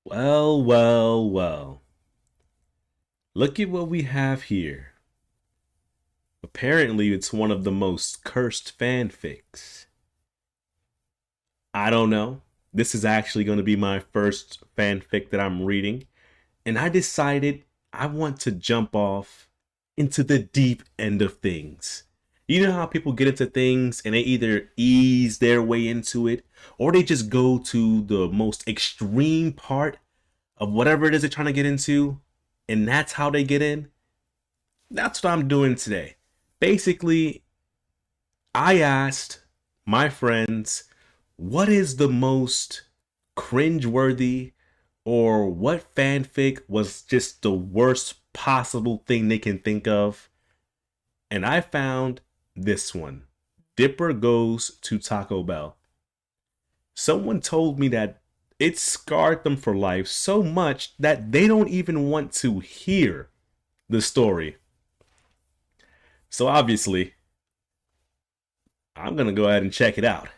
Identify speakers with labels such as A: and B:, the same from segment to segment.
A: Well, well, well. Look at what we have here. Apparently, it's one of the most cursed fanfics. I don't know. This is actually going to be my first fanfic that I'm reading, and I decided I want to jump off into the deep end of things. You know how people get into things and they either ease their way into it or they just go to the most extreme part of whatever it is they're trying to get into, and that's how they get in. That's what I'm doing today. Basically, I asked my friends, what is the most cringeworthy or what fanfic was just the worst possible thing they can think of? And I found this one. Dipper Goes to Taco Bell. Someone told me that it scarred them for life so much that they don't even want to hear the story. So obviously, I'm going to go ahead and check it out.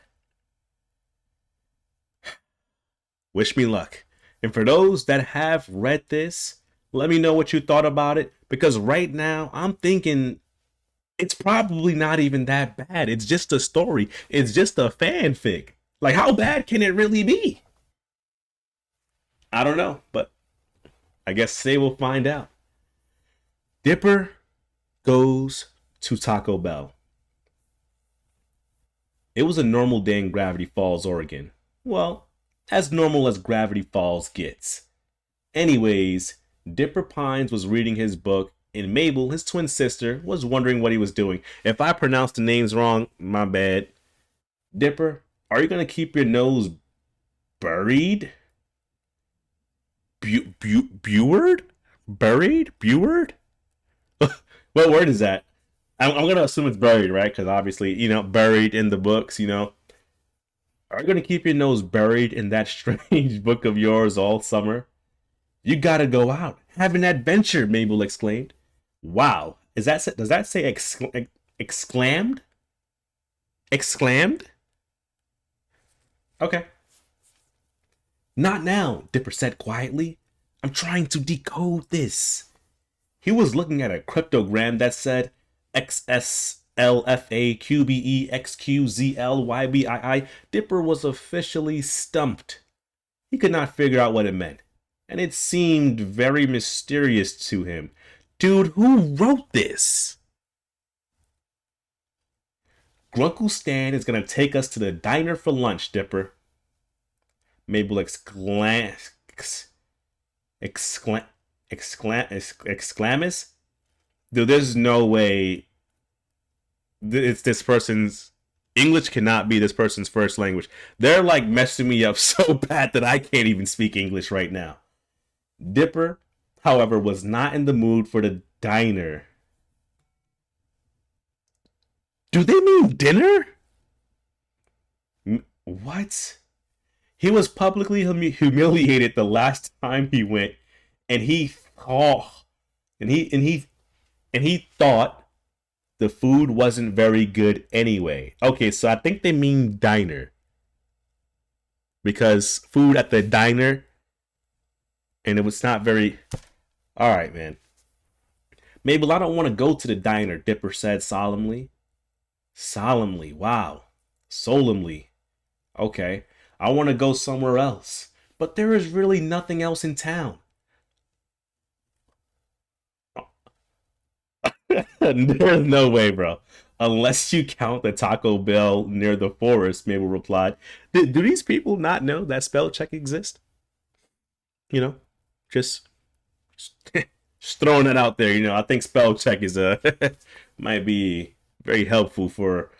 A: Wish me luck. And for those that have read this, let me know what you thought about it, because right now I'm thinking it's probably not even that bad. It's just a story. It's just a fanfic. Like, how bad can it really be? I don't know, but I guess today we'll find out. Dipper Goes to Taco Bell. It was a normal day in Gravity Falls, Oregon. Well, as normal as Gravity Falls gets. Anyways, Dipper Pines was reading his book, and Mabel, his twin sister, was wondering what he was doing. If I pronounced the names wrong, my bad. Dipper, are you going to keep your nose buried? Beward? Buried? Beward? What word is that? I'm going to assume it's buried, right? Because obviously, buried in the books, Are you going to keep your nose buried in that strange book of yours all summer? You gotta go out. Have an adventure, Mabel exclaimed. Wow. Does that say exclaimed? Exclaimed? Okay. Not now, Dipper said quietly. I'm trying to decode this. He was looking at a cryptogram that said XSLFAQBEXQZLYBII. Dipper was officially stumped. He could not figure out what it meant, and it seemed very mysterious to him. Dude, who wrote this? Grunkle Stan is gonna take us to the diner for lunch, Dipper. Mabel exclamus. Dude, there's no way it's this person's English cannot be this person's first language. They're like messing me up so bad that I can't even speak English right now. Dipper, however, was not in the mood for the diner. Do they mean dinner? What? He was publicly humiliated the last time he went, and he oh, and he thought the food wasn't very good anyway. Okay, so I think they mean diner because food at the diner, and it was not very. All right, man. Mabel, I don't want to go to the diner, Dipper said solemnly. Solemnly, wow. Solemnly. Okay, I want to go somewhere else. But there is really nothing else in town. There's no way, bro. Unless you count the Taco Bell near the forest, Mabel replied. Do these people not know that spell check exists? You know, just, just throwing it out there. I think spell check is might be very helpful for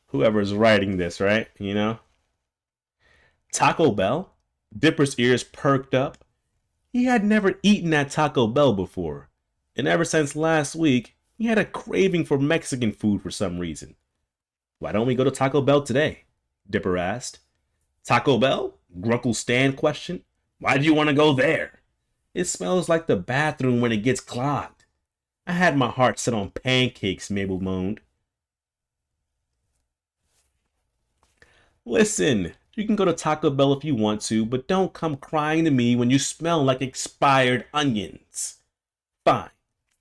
A: whoever's writing this, right? Taco Bell? Dipper's ears perked up. He had never eaten at Taco Bell before, and ever since last week, he had a craving for Mexican food for some reason. Why don't we go to Taco Bell today? Dipper asked. Taco Bell? Grunkle Stan questioned. Why do you want to go there? It smells like the bathroom when it gets clogged. I had my heart set on pancakes, Mabel moaned. Listen, you can go to Taco Bell if you want to, but don't come crying to me when you smell like expired onions. Fine,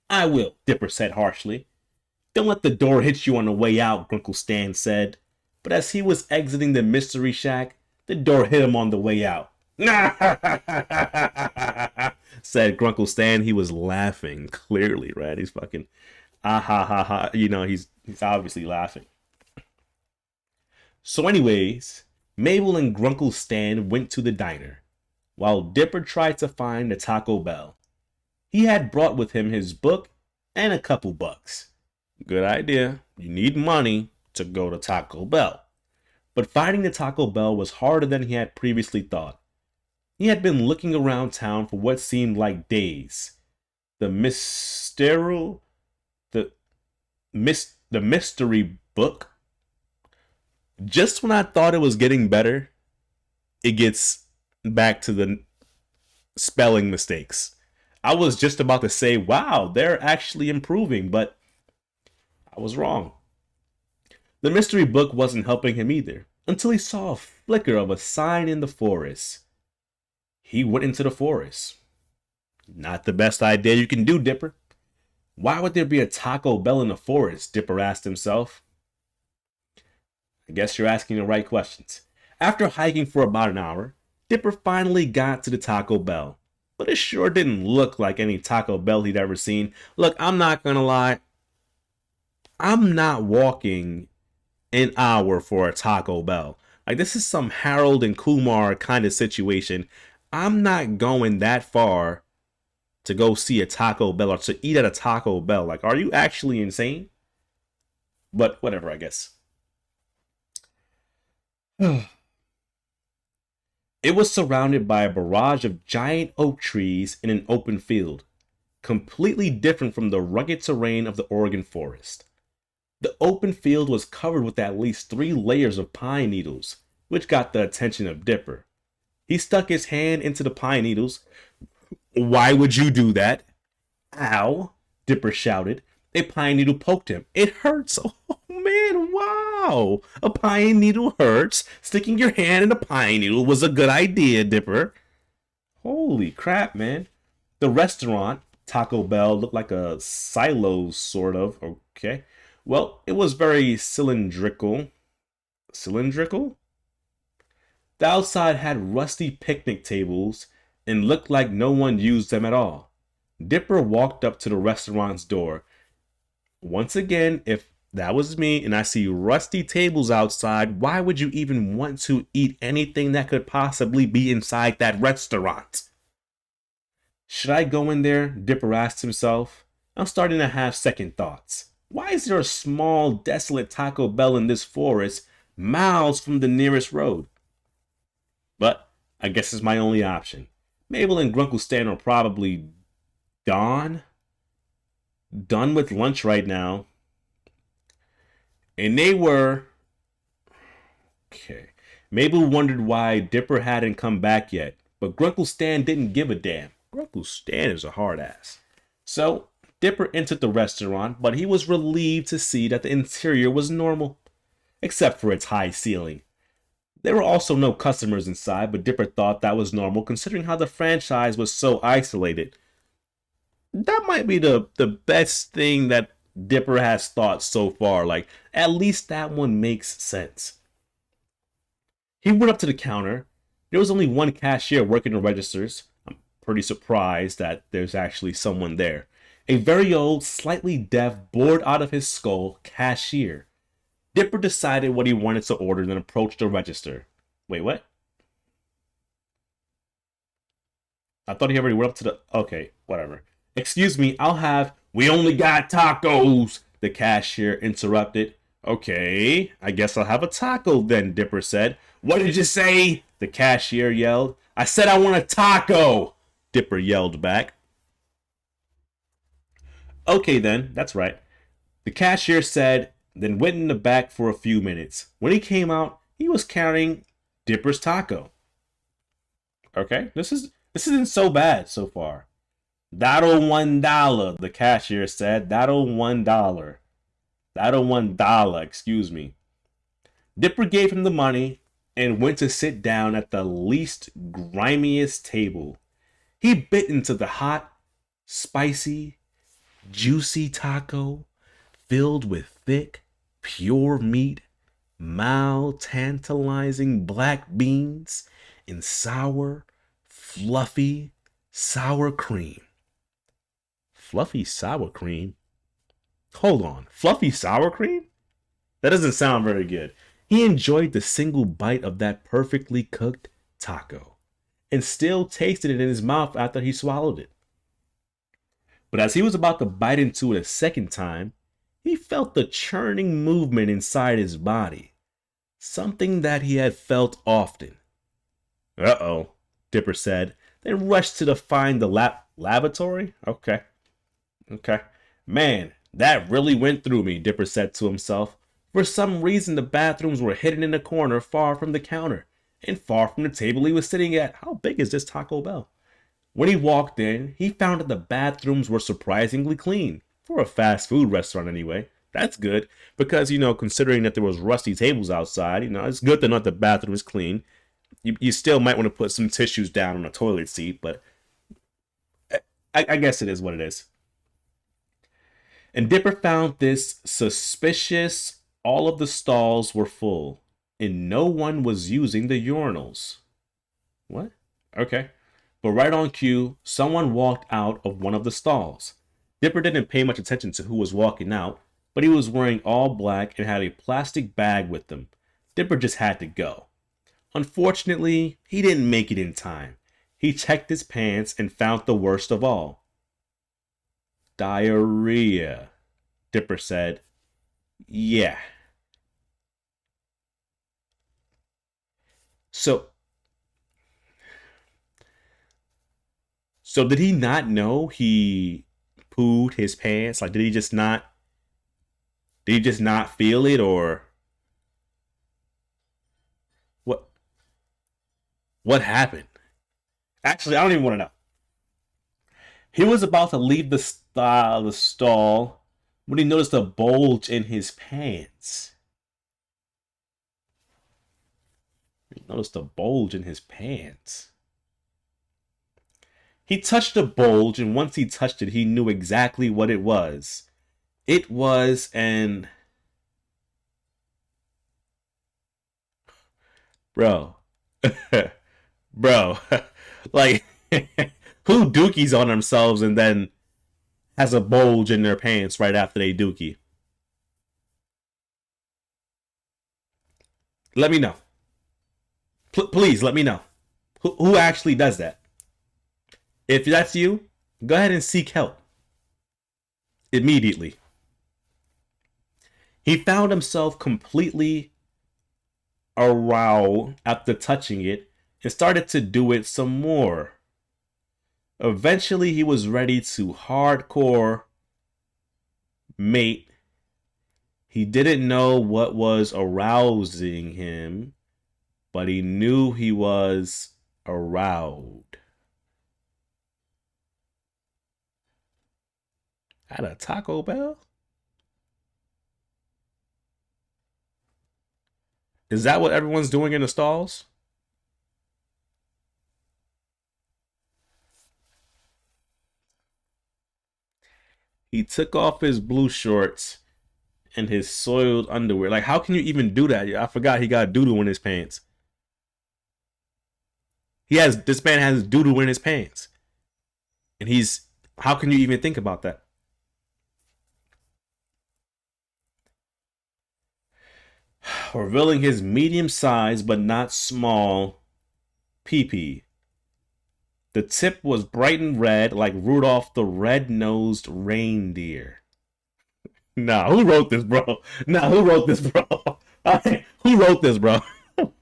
A: I will, Dipper said harshly. Don't let the door hit you on the way out, Grunkle Stan said. But as he was exiting the mystery shack, the door hit him on the way out. Said Grunkle Stan. He was laughing, clearly, right? He's fucking, ah ha ha ha. You know, he's obviously laughing. So anyways, Mabel and Grunkle Stan went to the diner, while Dipper tried to find the Taco Bell. He had brought with him his book and a couple bucks. Good idea. You need money to go to Taco Bell. But finding the Taco Bell was harder than he had previously thought. He had been looking around town for what seemed like days. The mystery book. Just when I thought it was getting better, it gets back to the spelling mistakes. I was just about to say, wow, they're actually improving, but I was wrong. The mystery book wasn't helping him either, until he saw a flicker of a sign in the forest. He went into the forest. Not the best idea you can do, Dipper. Why would there be a Taco Bell in the forest? Dipper asked himself. I guess you're asking the right questions. After hiking for about an hour, Dipper finally got to the Taco Bell. But it sure didn't look like any Taco Bell he'd ever seen. Look, I'm not gonna lie. I'm not walking an hour for a Taco Bell. Like, this is some Harold and Kumar kind of situation. I'm not going that far to go see a Taco Bell or to eat at a Taco Bell. Like, are you actually insane? But whatever, I guess. It was surrounded by a barrage of giant oak trees in an open field, completely different from the rugged terrain of the Oregon forest. The open field was covered with at least 3 layers of pine needles, which got the attention of Dipper. He stuck his hand into the pine needles. Why would you do that? Ow, Dipper shouted. A pine needle poked him. It hurts. Oh man, wow. A pine needle hurts. Sticking your hand in a pine needle was a good idea, Dipper. Holy crap, man. The restaurant, Taco Bell, looked like a silo, sort of. Okay. Well, it was very cylindrical. Cylindrical? The outside had rusty picnic tables and looked like no one used them at all. Dipper walked up to the restaurant's door. Once again, if that was me and I see rusty tables outside, why would you even want to eat anything that could possibly be inside that restaurant? Should I go in there? Dipper asked himself. I'm starting to have second thoughts. Why is there a small, desolate Taco Bell in this forest, miles from the nearest road? But I guess it's my only option. Mabel and Grunkle Stan are probably done with lunch right now. And they were... Okay. Mabel wondered why Dipper hadn't come back yet, but Grunkle Stan didn't give a damn. Grunkle Stan is a hard ass. So Dipper entered the restaurant, but he was relieved to see that the interior was normal, except for its high ceiling. There were also no customers inside, but Dipper thought that was normal considering how the franchise was so isolated. That might be the best thing that Dipper has thought so far. Like, at least that one makes sense. He went up to the counter. There was only one cashier working the registers. I'm pretty surprised that there's actually someone there. A very old, slightly deaf, bored out of his skull cashier. Dipper decided what he wanted to order and then approached the register. Wait, what? I thought he already went up to the... Okay, whatever. Excuse me, I'll have... We only got tacos, the cashier interrupted. Okay, I guess I'll have a taco then, Dipper said. What did you say? The cashier yelled. I said I want a taco, Dipper yelled back. Okay then, that's right. The cashier said, then went in the back for a few minutes. When he came out, he was carrying Dipper's taco. Okay, this isn't so bad so far. That'll $1, the cashier said. That'll $1. That'll $1, excuse me. Dipper gave him the money and went to sit down at the least grimiest table. He bit into the hot, spicy, juicy taco filled with thick, pure meat, mild, tantalizing black beans, and sour, fluffy sour cream. Fluffy sour cream? Hold on, fluffy sour cream? That doesn't sound very good. He enjoyed the single bite of that perfectly cooked taco and still tasted it in his mouth after he swallowed it. But as he was about to bite into it a second time, he felt the churning movement inside his body, something that he had felt often. Uh-oh, Dipper said, then rushed to find the lavatory? Okay. Man, that really went through me, Dipper said to himself. For some reason, the bathrooms were hidden in a corner far from the counter and far from the table he was sitting at. How big is this Taco Bell? When he walked in, he found that the bathrooms were surprisingly clean. For a fast food restaurant anyway. That's good. Because, considering that there was rusty tables outside, it's good to know that the bathroom is clean. You still might want to put some tissues down on a toilet seat, but I guess it is what it is. And Dipper found this suspicious. All of the stalls were full, and no one was using the urinals. What? Okay. But right on cue, someone walked out of one of the stalls. Dipper didn't pay much attention to who was walking out, but he was wearing all black and had a plastic bag with him. Dipper just had to go. Unfortunately, he didn't make it in time. He checked his pants and found the worst of all. Diarrhea, Dipper said. Yeah. So did he not know he pooed his pants? Like, did he just not feel it, or what happened? Actually, I don't even want to know. He was about to leave the stall when he noticed a bulge in his pants. He touched the bulge, and once he touched it, he knew exactly what it was. It was an... Bro. Bro. Like, who dookies on themselves and then has a bulge in their pants right after they dookie? Let me know. Please, let me know. Who actually does that? If that's you, go ahead and seek help. Immediately. He found himself completely aroused after touching it and started to do it some more. Eventually, he was ready to hardcore mate. He didn't know what was arousing him, but he knew he was aroused. At a Taco Bell? Is that what everyone's doing in the stalls? He took off his blue shorts and his soiled underwear. Like, how can you even do that? I forgot he got doo-doo in his pants. This man has doo-doo in his pants. And how can you even think about that? Revealing his medium-sized but not small pee-pee. The tip was bright and red like Rudolph the Red-Nosed Reindeer. Nah, who wrote this, bro? Who wrote this, bro? Who wrote this, bro?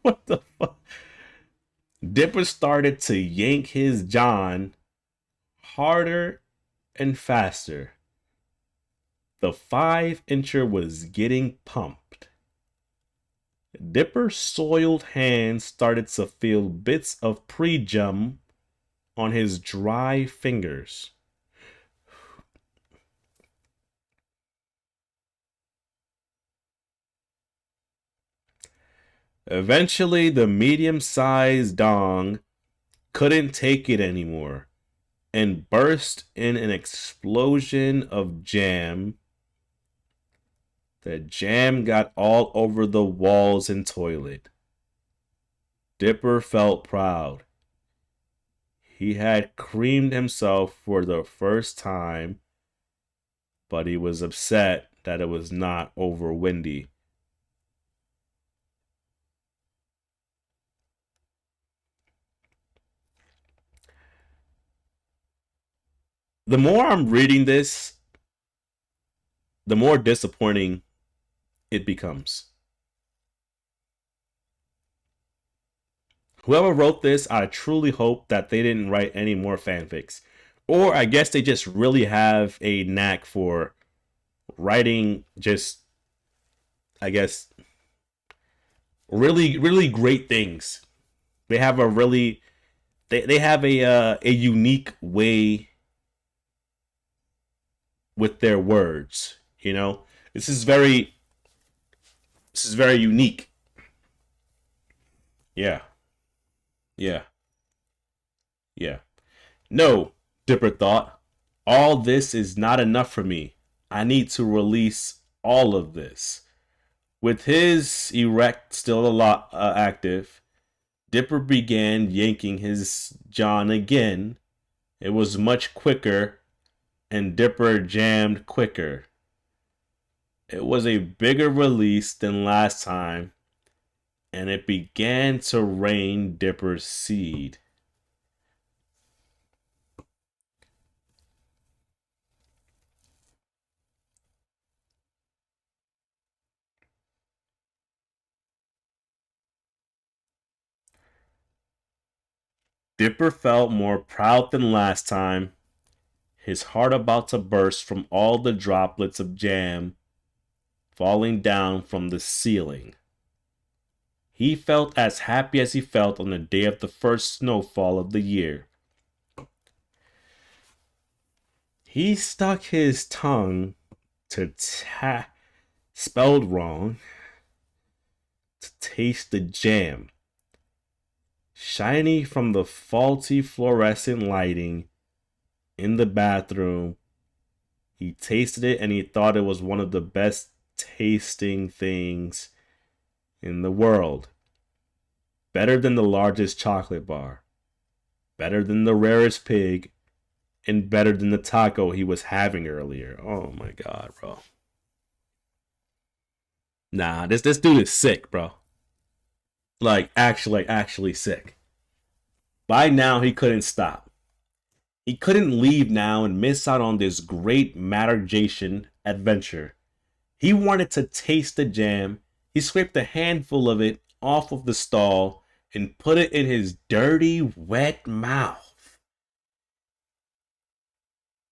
A: What the fuck? Dipper started to yank his John harder and faster. The 5-incher was getting pumped. Dipper's soiled hands started to feel bits of pre-jum on his dry fingers. Eventually, the medium-sized dong couldn't take it anymore and burst in an explosion of jam. The jam got all over the walls and toilet. Dipper felt proud. He had creamed himself for the first time, but he was upset that it was not over windy. The more I'm reading this, the more disappointing it becomes. Whoever wrote this, I truly hope that they didn't write any more fanfics. Or I guess they just really have a knack for writing just, I guess, really, really great things. They have a really, they have a unique way with their words. You know, this is very, this is very unique. Yeah, yeah, yeah. No, Dipper thought. All this is not enough for me. I need to release all of this. With his erect still a lot active, Dipper began yanking his John again. It was much quicker, and Dipper jammed quicker. It was a bigger release than last time, and it began to rain Dipper's seed. Dipper felt more proud than last time, his heart about to burst from all the droplets of jam falling down from the ceiling. He felt as happy as he felt on the day of the first snowfall of the year. He stuck his tongue to spelled wrong, to taste the jam. Shiny from the faulty fluorescent lighting in the bathroom, he tasted it and he thought it was one of the best tasting things in the world. Better than the largest chocolate bar. Better than the rarest pig. And better than the taco he was having earlier. Oh my god, bro. Nah, this dude is sick, bro. Like actually sick. By now he couldn't stop. He couldn't leave now and miss out on this great Matterjation adventure. He wanted to taste the jam. He scraped a handful of it off of the stall and put it in his dirty, wet mouth.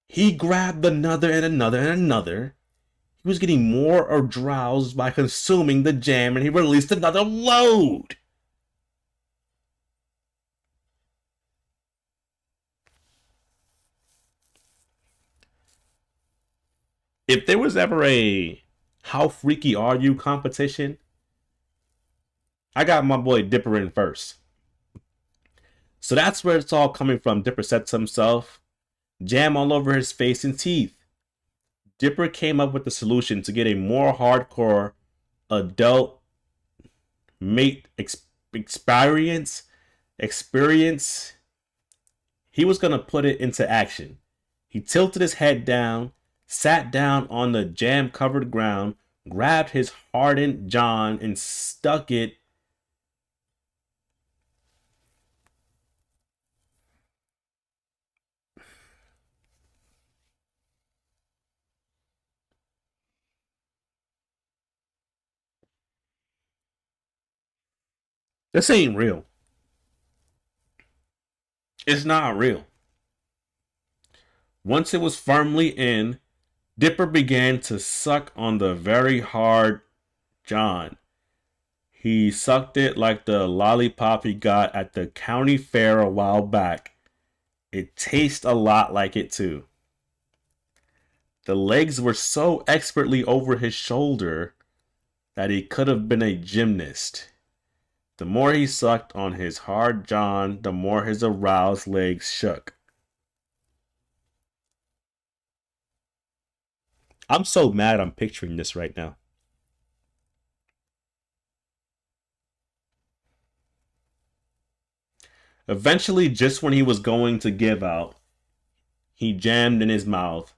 A: He grabbed another and another and another. He was getting more aroused by consuming the jam, and he released another load. If there was ever a "How freaky are you" competition, I got my boy Dipper in first. So that's where it's all coming from. Dipper said to himself, jam all over his face and teeth. Dipper came up with the solution to get a more hardcore adult mate experience. He was going to put it into action. He tilted his head down, sat down on the jam covered ground, grabbed his hardened John and stuck it This ain't real. It's not real. Once it was firmly in, Dipper began to suck on the very hard John. He sucked it like the lollipop he got at the county fair a while back. It tastes a lot like it too. The legs were so expertly over his shoulder that he could have been a gymnast. The more he sucked on his hard john, the more his aroused legs shook. I'm so mad I'm picturing this right now. Eventually, just when he was going to give out, he jammed in his mouth.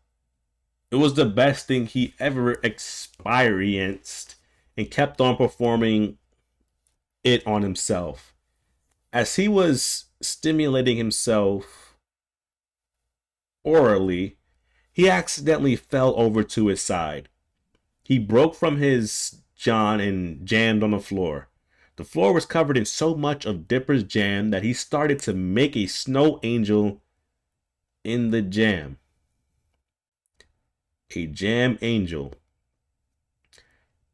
A: It was the best thing he ever experienced and kept on performing it on himself. As he was stimulating himself orally, he accidentally fell over to his side. He broke from his john and jammed on the floor. The floor was covered in so much of Dipper's jam that he started to make a snow angel in the jam. A jam angel.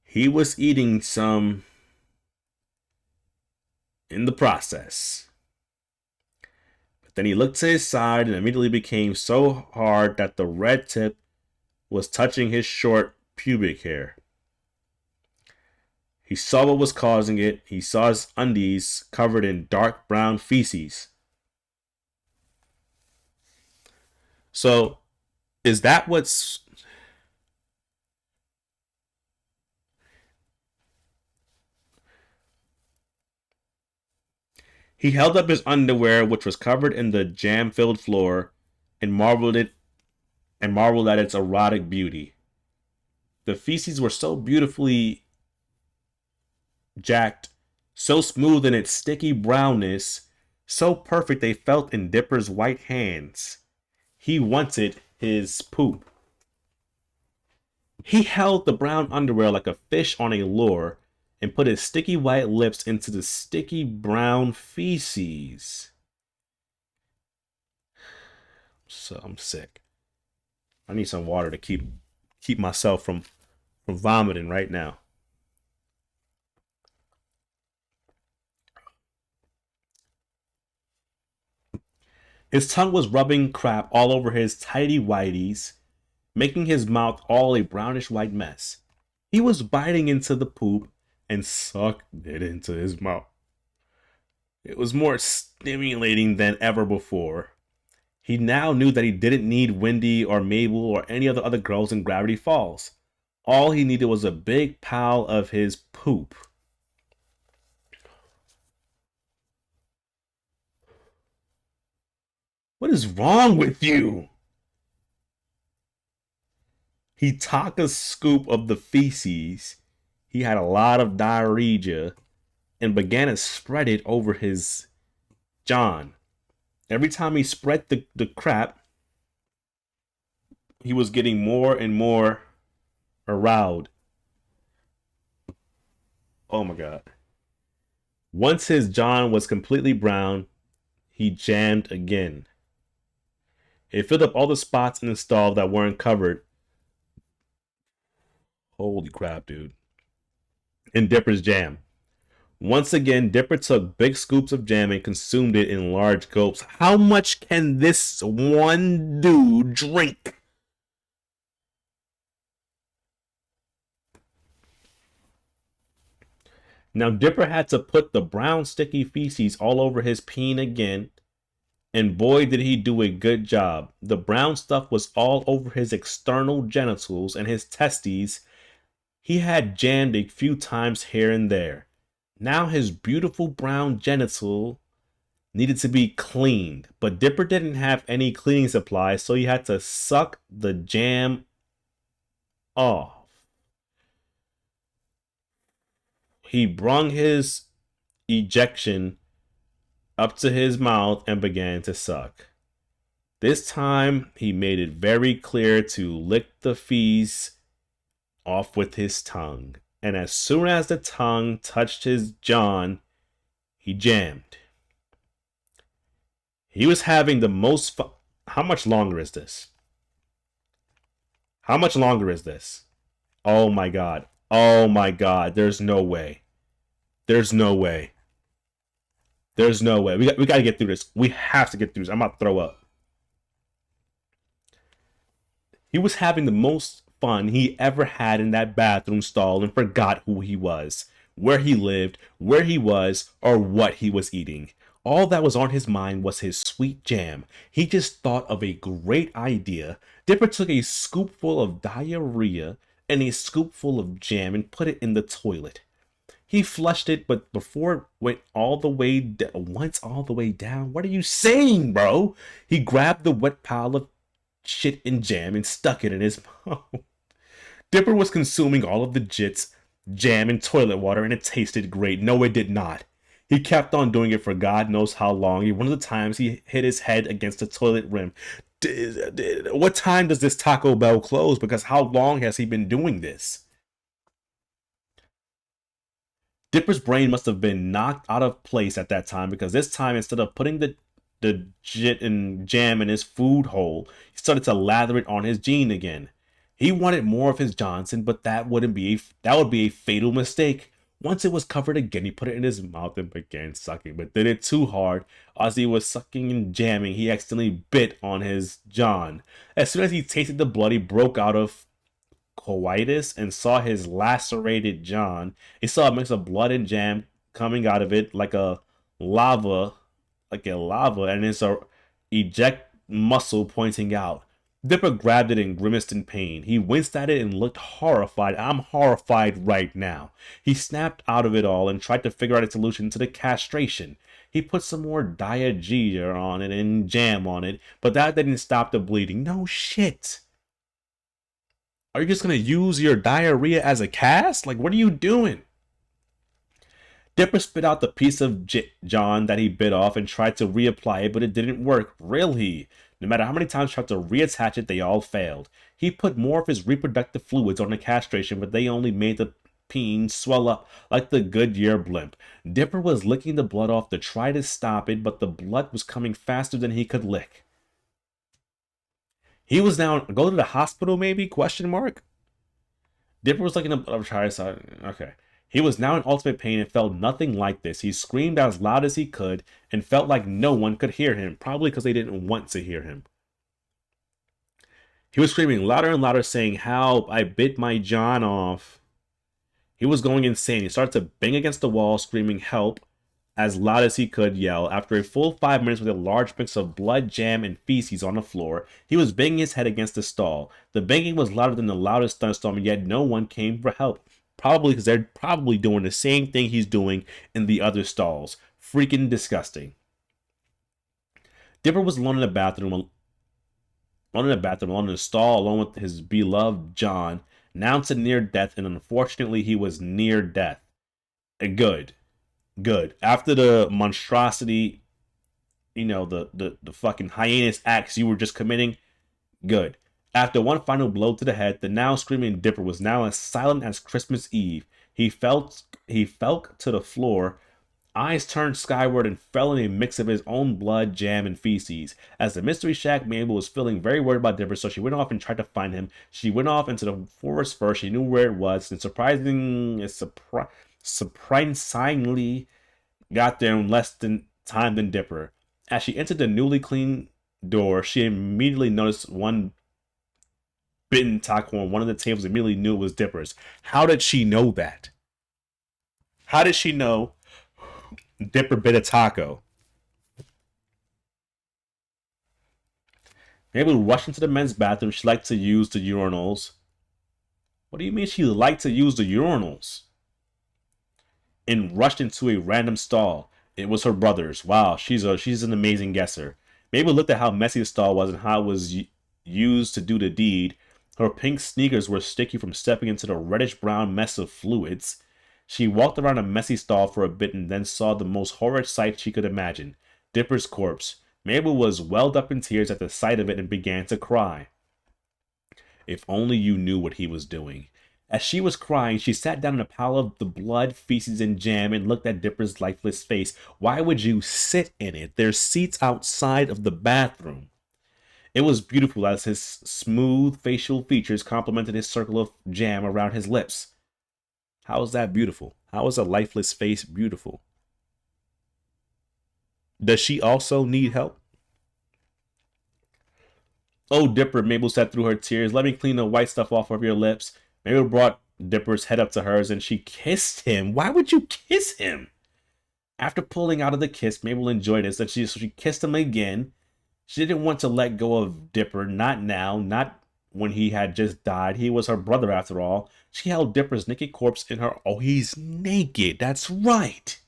A: He was eating some in the process. But then he looked to his side and immediately became so hard that the red tip was touching his short pubic hair. He saw what was causing it. He saw his undies covered in dark brown feces. So, is that what's... He held up his underwear, which was covered in the jam-filled floor, and marveled at its erotic beauty. The feces were so beautifully jacked, so smooth in its sticky brownness, so perfect they felt in Dipper's white hands. He wanted his poop. He held the brown underwear like a fish on a lure and put his sticky white lips into the sticky brown feces. So I'm sick. I need some water to keep myself from vomiting right now. His tongue was rubbing crap all over his tidy whities, making his mouth all a brownish white mess. He was biting into the poop and sucked it into his mouth. It was more stimulating than ever before. He now knew that he didn't need Wendy or Mabel or any of the other girls in Gravity Falls. All he needed was a big pile of his poop. What is wrong with you? He took a scoop of the feces. He had a lot of diarrhea and began to spread it over his john. Every time he spread the crap, he was getting more and more aroused. Oh my God. Once his john was completely brown, he jammed again. It filled up all the spots in the stall that weren't covered. Holy crap, dude. In Dipper's jam. Once again, Dipper took big scoops of jam and consumed it in large gulps. How much can this one dude drink? Now, Dipper had to put the brown sticky feces all over his peen again. And boy, did he do a good job. The brown stuff was all over his external genitals and his testes. He had jammed a few times here and there. Now his beautiful brown genital needed to be cleaned. But Dipper didn't have any cleaning supplies, so he had to suck the jam off. He brung his ejection up to his mouth and began to suck. This time, he made it very clear to lick the fees off with his tongue. And as soon as the tongue touched his john, he jammed. He was having the most fun. How much longer is this? How much longer is this? Oh my God. Oh my God. There's no way. There's no way. There's no way. We got to get through this. We have to get through this. I'm about to throw up. He was having the most fun he ever had in that bathroom stall and forgot who he was. where he lived, where he was, or what he was eating. All that was on his mind was his sweet jam. He just thought of a great idea. Dipper took a scoopful of diarrhea and a scoopful of jam and put it in the toilet. He flushed it, but before it went once all the way down, what are you saying, bro? He grabbed the wet pile of shit and jam and stuck it in his mouth. Dipper was consuming all of the jits, jam, and toilet water, and it tasted great. No, it did not. He kept on doing it for God knows how long. One of the times he hit his head against the toilet rim. What time does this Taco Bell close? Because how long has he been doing this? Dipper's brain must have been knocked out of place at that time because this time, instead of putting the jit and jam in his food hole, he started to lather it on his jean again. He wanted more of his Johnson, but that would be a fatal mistake. Once it was covered again, he put it in his mouth and began sucking, but did it too hard. As he was sucking and jamming, he accidentally bit on his John. As soon as he tasted the blood, he broke out of coitus and saw his lacerated John. He saw a mix of blood and jam coming out of it lava, and his eject muscle pointing out. Dipper grabbed it and grimaced in pain. He winced at it and looked horrified. I'm horrified right now. He snapped out of it all and tried to figure out a solution to the castration. He put some more diarrhea on it and jam on it, but that didn't stop the bleeding. No shit. Are you just gonna use your diarrhea as a cast? Like, what are you doing? Dipper spit out the piece of John that he bit off and tried to reapply it, but it didn't work. Really? No matter how many times he tried to reattach it, they all failed. He put more of his reproductive fluids on the castration, but they only made the peen swell up like the Goodyear blimp. Dipper was licking the blood off to try to stop it, but the blood was coming faster than he could lick. He was now go to the hospital, maybe? Question mark. Dipper was looking up. Okay. He was now in ultimate pain and felt nothing like this. He screamed as loud as he could and felt like no one could hear him, probably because they didn't want to hear him. He was screaming louder and louder, saying, "Help! I bit my John off." He was going insane. He started to bang against the wall, screaming help as loud as he could yell. After a full 5 minutes with a large mix of blood, jam, and feces on the floor, he was banging his head against the stall. The banging was louder than the loudest thunderstorm, and yet no one came for help. Probably because they're probably doing the same thing he's doing in the other stalls. Freaking disgusting. Dipper was alone in the bathroom, alone in the stall, alone with his beloved John, now to near death, and unfortunately he was near death. Good. After the monstrosity, the fucking heinous acts you were just committing, good. After one final blow to the head, the now screaming Dipper was now as silent as Christmas Eve. He fell to the floor, eyes turned skyward, and fell in a mix of his own blood, jam, and feces. As the Mystery Shack, Mabel was feeling very worried about Dipper, so she went off and tried to find him. She went off into the forest first. She knew where it was, and surprisingly got there in less time than Dipper. As she entered the newly cleaned door, she immediately noticed one bitten taco on one of the tables. Immediately knew it was Dipper's. How did she know that? How did she know Dipper bit a taco? Maybe rushed into the men's bathroom. She liked to use the urinals. What do you mean she liked to use the urinals? And rushed into a random stall. It was her brother's. Wow, she's an amazing guesser. Mabel looked at how messy the stall was and how it was used to do the deed. Her pink sneakers were sticky from stepping into the reddish-brown mess of fluids. She walked around a messy stall for a bit and then saw the most horrid sight she could imagine. Dipper's corpse. Mabel was welled up in tears at the sight of it and began to cry. If only you knew what he was doing. As she was crying, she sat down in a pile of the blood, feces, and jam and looked at Dipper's lifeless face. Why would you sit in it? There's seats outside of the bathroom. It was beautiful as his smooth facial features complemented his circle of jam around his lips. How is that beautiful? How is a lifeless face beautiful? Does she also need help? Oh, Dipper, Mabel said through her tears. Let me clean the white stuff off of your lips. Mabel brought Dipper's head up to hers and she kissed him. Why would you kiss him? After pulling out of the kiss, Mabel enjoyed it, so she kissed him again. She didn't want to let go of Dipper, not now, not when he had just died. He was her brother after all. She held Dipper's naked corpse in her. Oh, he's naked. That's right.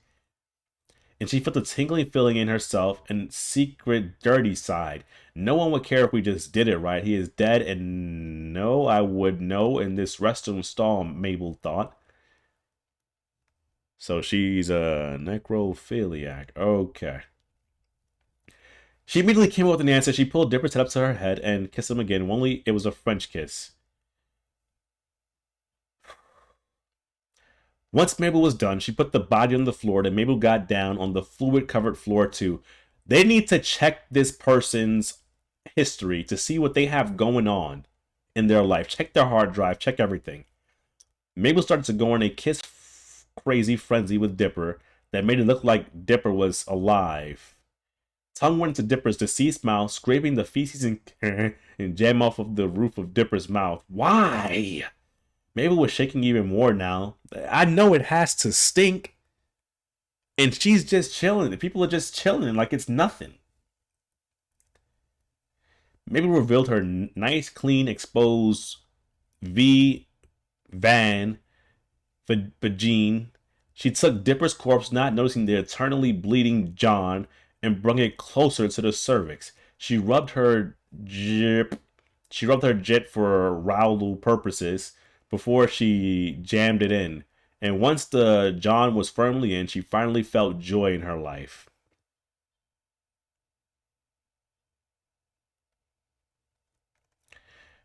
A: And she felt the tingling feeling in herself and secret dirty side. No one would care if we just did it right. He is dead, and no, I would know in this restroom stall, Mabel thought. So she's a necrophiliac. Okay. She immediately came up with an answer. She pulled Dipper's head up to her head and kissed him again. Only it was a French kiss. Once Mabel was done, she put the body on the floor, and Mabel got down on the fluid-covered floor too. They need to check this person's history to see what they have going on in their life. Check their hard drive, check everything. Mabel started to go on a kiss-crazy frenzy with Dipper that made it look like Dipper was alive. Tongue went into Dipper's deceased mouth, scraping the feces and jam off of the roof of Dipper's mouth. Why? Mabel was shaking even more now. I know it has to stink. And she's just chilling. People are just chilling like it's nothing. Mabel revealed her nice, clean, exposed vagine. She took Dipper's corpse, not noticing the eternally bleeding John, and brought it closer to the cervix. She rubbed her jit for Raoul purposes before she jammed it in. And once the John was firmly in, she finally felt joy in her life.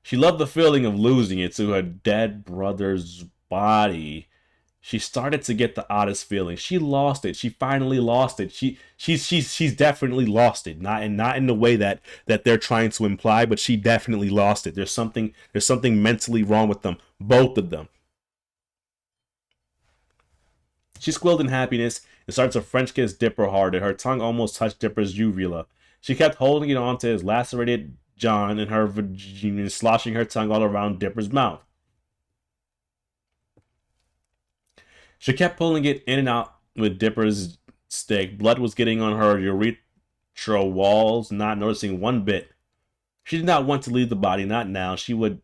A: She loved the feeling of losing it to her dead brother's body. She started to get the oddest feeling. She lost it. She finally lost it. She's definitely lost it. Not in the way that they're trying to imply, but she definitely lost it. There's something mentally wrong with them, both of them. She squealed in happiness and started to French kiss Dipper harder. Her tongue almost touched Dipper's uvula. She kept holding it onto his lacerated John in her vagina, sloshing her tongue all around Dipper's mouth. She kept pulling it in and out with Dipper's stick. Blood was getting on her urethra walls, not noticing one bit. She did not want to leave the body, not now. She would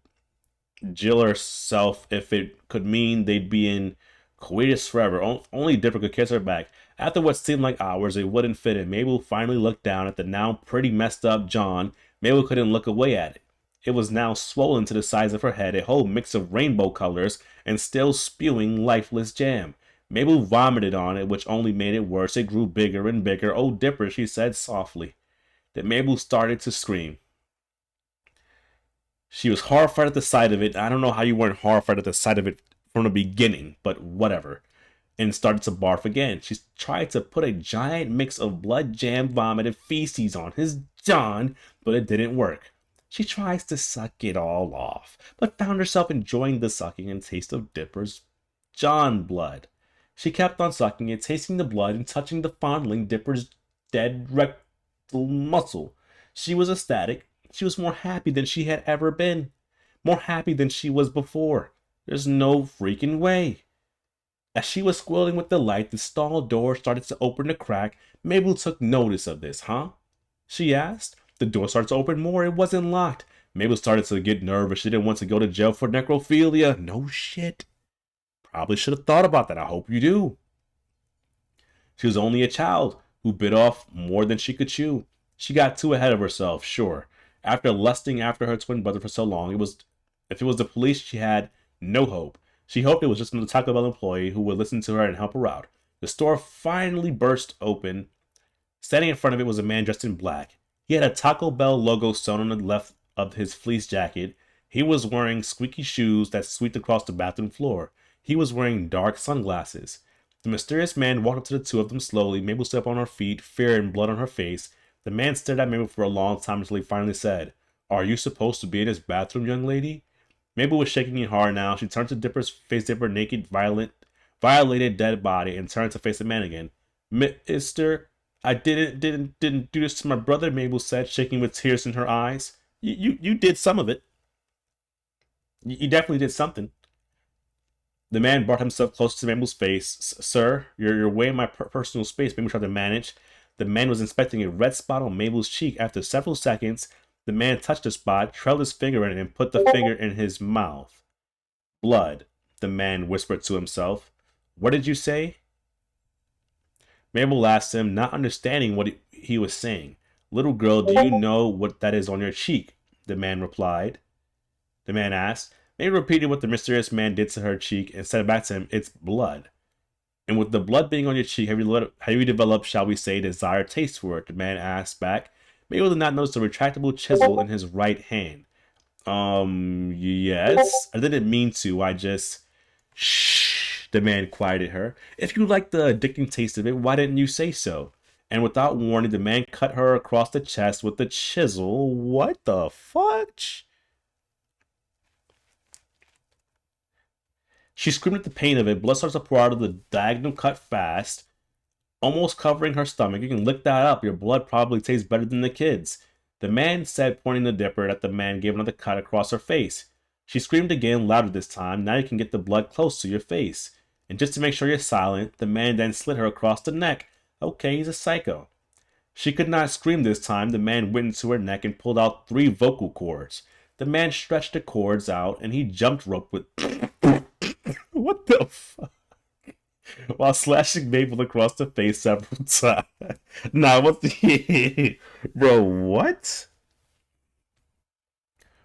A: jill herself if it could mean they'd be in coitus forever. Only Dipper could kiss her back. After what seemed like hours, it wouldn't fit in. Mabel finally looked down at the now pretty messed up John. Mabel couldn't look away at it. It was now swollen to the size of her head, a whole mix of rainbow colors, and still spewing lifeless jam. Mabel vomited on it, which only made it worse. It grew bigger and bigger. "Oh, Dipper," she said softly. Then Mabel started to scream. She was horrified at the sight of it. I don't know how you weren't horrified at the sight of it from the beginning, but whatever. And started to barf again. She tried to put a giant mix of blood, jam, vomit, and feces on his John, but it didn't work. She tries to suck it all off, but found herself enjoying the sucking and taste of Dipper's John blood. She kept on sucking it, tasting the blood, and touching the fondling Dipper's dead rectal muscle. She was ecstatic. She was more happy than she had ever been. More happy than she was before. There's no freaking way. As she was squealing with delight, the stall door started to open a crack. Mabel took notice of this, huh? She asked. The door started to open more. It wasn't locked. Mabel started to get nervous. She didn't want to go to jail for necrophilia. No shit. Probably should have thought about that. I hope you do. She was only a child who bit off more than she could chew. She got too ahead of herself, sure. After lusting after her twin brother for so long, if it was the police, she had no hope. She hoped it was just another Taco Bell employee who would listen to her and help her out. The store finally burst open. Standing in front of it was a man dressed in black. He had a Taco Bell logo sewn on the left of his fleece jacket. He was wearing squeaky shoes that squeaked across the bathroom floor. He was wearing dark sunglasses. The mysterious man walked up to the two of them slowly. Mabel stood up on her feet, fear and blood on her face. The man stared at Mabel for a long time until he finally said, "Are you supposed to be in this bathroom, young lady?" Mabel was shaking it hard now. She turned to Dipper's naked, violated dead body and turned to face the man again. "Mister, I didn't do this to my brother," Mabel said, shaking with tears in her eyes. You did some of it. You definitely did something. The man brought himself close to Mabel's face. Sir, you're way in my personal space, Mabel tried to manage. The man was inspecting a red spot on Mabel's cheek. After several seconds, the man touched the spot, trailed his finger in it, and put the finger in his mouth. Blood, the man whispered to himself. What did you say? Mabel asked him, not understanding what he was saying. Little girl, do you know what that is on your cheek? The man replied. The man asked. Mabel repeated what the mysterious man did to her cheek and said back to him, it's blood. And with the blood being on your cheek, have you developed, shall we say, desired taste for it? The man asked back. Mabel did not notice the retractable chisel in his right hand. Yes. I didn't mean to. I just... Shh, the man quieted her. If you like the addicting taste of it, why didn't you say so? And without warning, the man cut her across the chest with the chisel. What the fudge? She screamed at the pain of it. Blood starts to pour out of the diagonal cut fast, almost covering her stomach. You can lick that up. Your blood probably tastes better than the kids. The man said, pointing the dipper that the man gave another cut across her face. She screamed again, louder this time. Now you can get the blood close to your face. And just to make sure you're silent, the man then slit her across the neck. Okay, he's a psycho. She could not scream this time. The man went into her neck and pulled out 3 vocal cords. The man stretched the cords out and he jumped rope with... What the fuck? While slashing Mabel across the face several times. Nah, what the... Bro, what?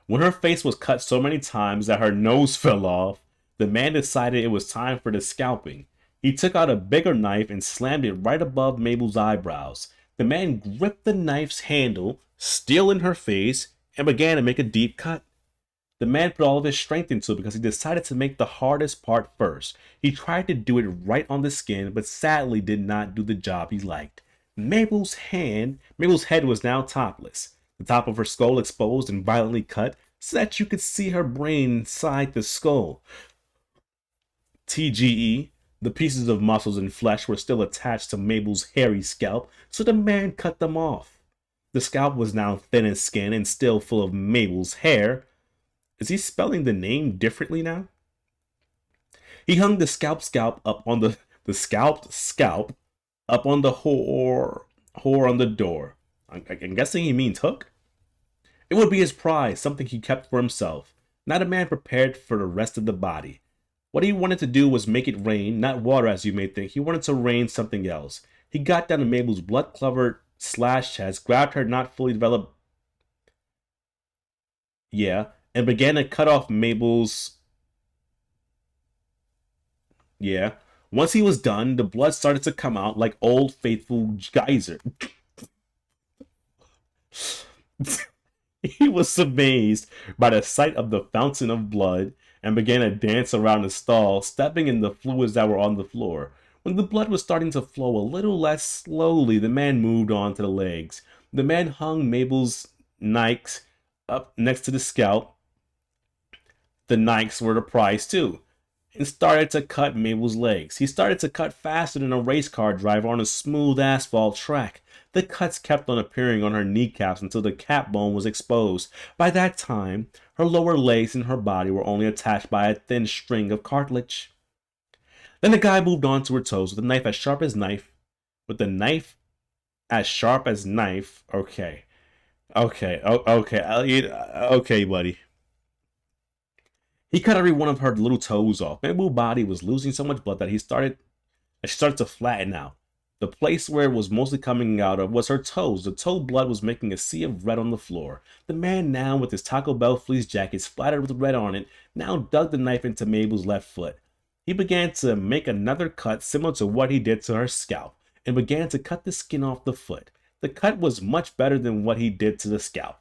A: When her face was cut so many times that her nose fell off, the man decided it was time for the scalping. He took out a bigger knife and slammed it right above Mabel's eyebrows. The man gripped the knife's handle, still in her face, and began to make a deep cut. The man put all of his strength into it because he decided to make the hardest part first. He tried to do it right on the skin, but sadly did not do the job he liked. Mabel's head was now topless, the top of her skull exposed and violently cut so that you could see her brain inside the skull. TGE, the pieces of muscles and flesh were still attached to Mabel's hairy scalp, so the man cut them off. The scalp was now thin as skin and still full of Mabel's hair. Is he spelling the name differently now? He hung the scalped scalp up on the scalp up on the whore on the door. I'm guessing he means hook? It would be his prize, something he kept for himself. Not a man prepared for the rest of the body. What he wanted to do was make it rain, not water as you may think. He wanted to rain something else. He got down to Mabel's blood-covered slashed chest, grabbed her not fully developed... and began to cut off Mabel's... Once he was done, the blood started to come out like old faithful geyser. He was amazed by the sight of the fountain of blood and began to dance around the stall, stepping in the fluids that were on the floor. When the blood was starting to flow a little less slowly, the man moved on to the legs. The man hung Mabel's Nikes up next to the scalp. The Nikes were the prize too, and started to cut Mabel's legs. He started to cut faster than a race car driver on a smooth asphalt track. The cuts kept on appearing on her kneecaps until the cap bone was exposed. By that time, her lower legs and her body were only attached by a thin string of cartilage. Then the guy moved on to her toes with a knife as sharp as knife. Okay. Okay, buddy. He cut every one of her little toes off. Mabel's body was losing so much blood that she started to flatten out. The place where it was mostly coming out of was her toes. The toe blood was making a sea of red on the floor. The man, now with his Taco Bell fleece jacket splattered with red on it, now dug the knife into Mabel's left foot. He began to make another cut similar to what he did to her scalp, and began to cut the skin off the foot. The cut was much better than what he did to the scalp.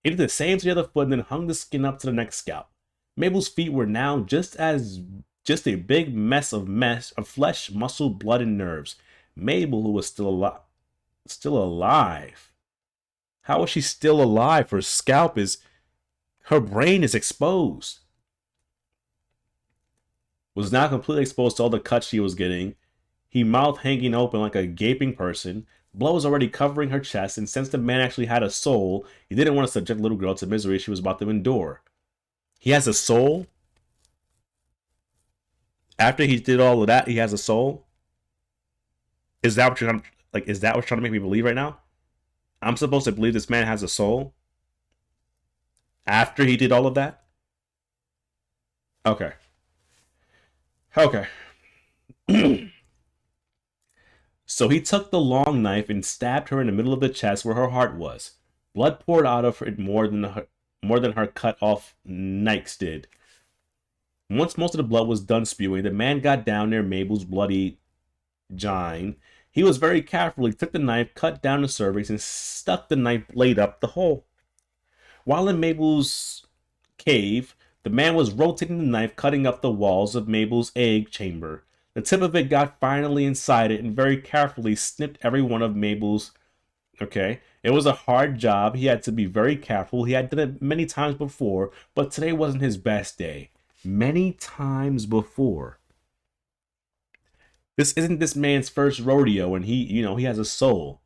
A: He did the same to the other foot and then hung the skin up to the next scalp. Mabel's feet were now just a big mess of flesh, muscle, blood, and nerves. Mabel, who was still alive. How is she still alive? Her brain is exposed. Was now completely exposed to all the cuts she was getting. He mouth hanging open like a gaping person. Blood was already covering her chest, and since the man actually had a soul, he didn't want to subject the little girl to misery she was about to endure. He has a soul? After he did all of that, he has a soul. Is that what you're like? Is that what you're trying to make me believe right now? I'm supposed to believe this man has a soul after he did all of that? Okay. Okay. So he took the long knife and stabbed her in the middle of the chest where her heart was. Blood poured out of it more than her cut off Nikes did. Once most of the blood was done spewing, the man got down near Mabel's bloody gine. He was very careful. He took the knife, cut down the cervix, and stuck the knife blade up the hole. While in Mabel's cave, the man was rotating the knife, cutting up the walls of Mabel's egg chamber. The tip of it got finally inside it and very carefully snipped every one of Mabel's. Okay, it was a hard job. He had to be very careful. He had done it many times before, but today wasn't his best day. Many times before. This isn't this man's first rodeo, and he has a soul.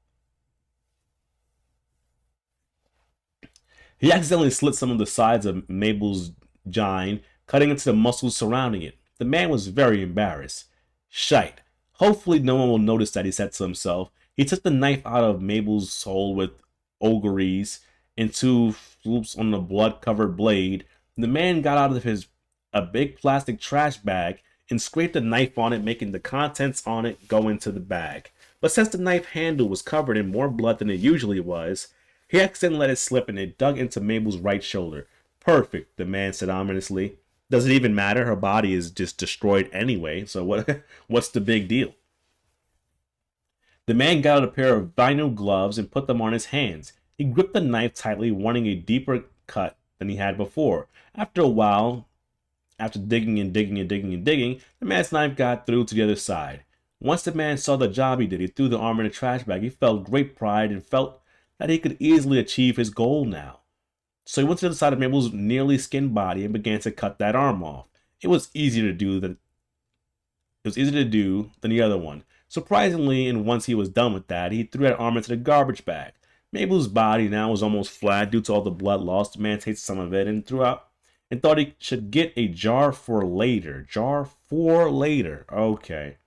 A: He accidentally slit some of the sides of Mabel's gine, cutting into the muscles surrounding it. The man was very embarrassed. Shite. Hopefully no one will notice that, he said to himself. He took the knife out of Mabel's soul with auguries and two swoops on the blood-covered blade. The man got out of his a big plastic trash bag and scraped the knife on it, making the contents on it go into the bag. But since the knife handle was covered in more blood than it usually was, he accidentally let it slip and it dug into Mabel's right shoulder. Perfect, the man said ominously. Doesn't even matter, her body is just destroyed anyway, so what's the big deal? The man got out a pair of vinyl gloves and put them on his hands. He gripped the knife tightly, wanting a deeper cut than he had before. After a while, after digging and digging and digging and digging, the man's knife got through to the other side. Once the man saw the job he did, he threw the arm in a trash bag. He felt great pride and felt that he could easily achieve his goal now. So he went to the side of Mabel's nearly skinned body and began to cut that arm off. It was easier to do than the other one. Surprisingly, and once he was done with that, he threw that arm into the garbage bag. Mabel's body now was almost flat due to all the blood lost. The man tasted some of it and threw out and thought he should get a jar for later. Jar for later. Okay.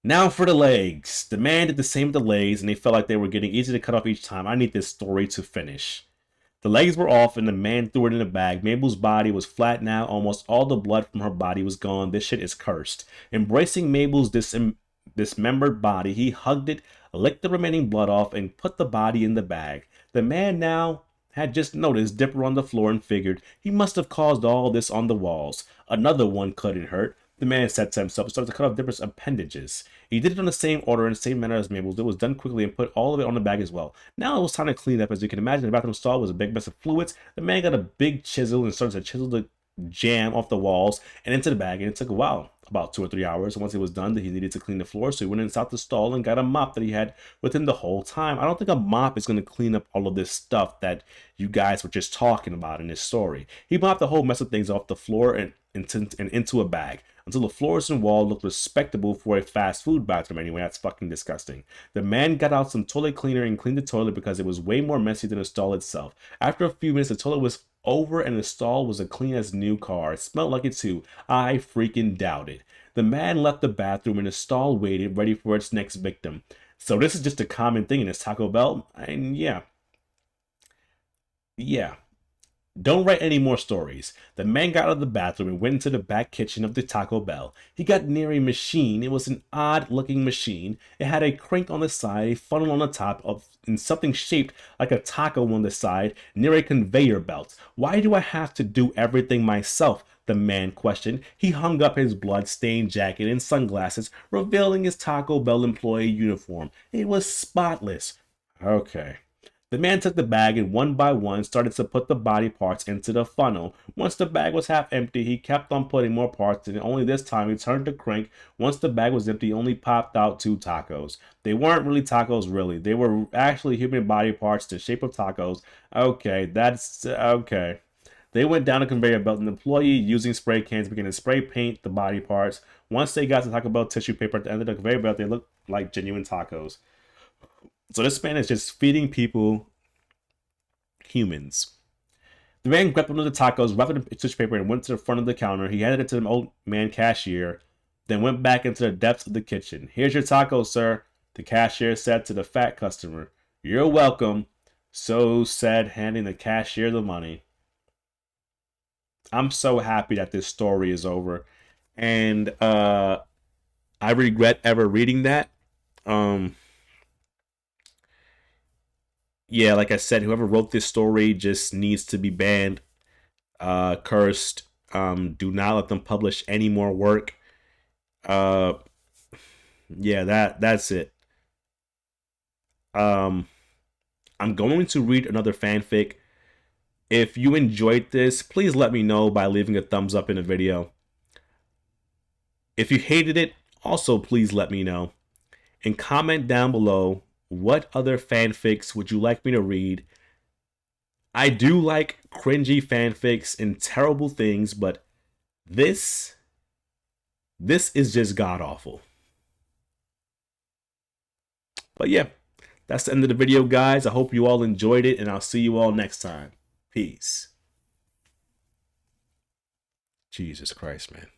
A: Now for the legs. The man did the same with the legs, and they felt like they were getting easier to cut off each time. I need this story to finish. The legs were off, and the man threw it in a bag. Mabel's body was flat now. Almost all the blood from her body was gone. This shit is cursed. Embracing Mabel's dismembered body, he hugged it, licked the remaining blood off, and put the body in the bag. The man now had just noticed Dipper on the floor and figured he must have caused all this on the walls. Another one couldn't hurt. The man said to himself and started to cut off Dipper's appendages. He did it in the same order and the same manner as Mabel's. It was done quickly and put all of it on the bag as well. Now it was time to clean up. As you can imagine, the bathroom stall was a big mess of fluids. The man got a big chisel and started to chisel the jam off the walls and into the bag, and it took a while, about 2 or 3 hours. Once it was done, he needed to clean the floor, so he went inside the stall and got a mop that he had with him the whole time. I don't think a mop is going to clean up all of this stuff that you guys were just talking about in this story. He mopped the whole mess of things off the floor and into a bag until the floors and wall looked respectable for a fast food bathroom. Anyway, that's fucking disgusting. The man got out some toilet cleaner and cleaned the toilet because it was way more messy than the stall itself. After a few minutes, the toilet was over and the stall was as clean as a new car. It smelled like it too. I freaking doubt it. The man left the bathroom and the stall waited, ready for its next victim. So this is just a common thing in this Taco Bell, and yeah. Don't write any more stories. The man got out of the bathroom and went into the back kitchen of the Taco Bell. He got near a machine. It was an odd-looking machine. It had a crank on the side, a funnel on the top, and something shaped like a taco on the side near a conveyor belt. Why do I have to do everything myself? The man questioned. He hung up his blood-stained jacket and sunglasses, revealing his Taco Bell employee uniform. It was spotless. Okay. The man took the bag and one by one started to put the body parts into the funnel. Once the bag was half empty, he kept on putting more parts in, and only this time he turned the crank. Once the bag was empty, he only popped out 2 tacos. They weren't really tacos, really. They were actually human body parts, the shape of tacos. Okay, that's okay. They went down a conveyor belt, and the employee, using spray cans, began to spray paint the body parts. Once they got to Taco Bell tissue paper at the end of the conveyor belt, they looked like genuine tacos. So this man is just feeding people humans. The man grabbed one of the tacos, wrapped it in tissue paper, and went to the front of the counter. He handed it to the old man cashier, then went back into the depths of the kitchen. "Here's your taco, sir," the cashier said to the fat customer. "You're welcome," So said, handing the cashier the money. I'm so happy that this story is over. And I regret ever reading that. Yeah, like I said, whoever wrote this story just needs to be banned, cursed. Do not let them publish any more work. Yeah, that's it. I'm going to read another fanfic. If you enjoyed this, please let me know by leaving a thumbs up in the video. If you hated it, also please let me know. And comment down below, what other fanfics would you like me to read? I do like cringy fanfics and terrible things, but this is just god awful. But yeah, that's the end of the video, guys. I hope you all enjoyed it, and I'll see you all next time. Peace. Jesus Christ, man.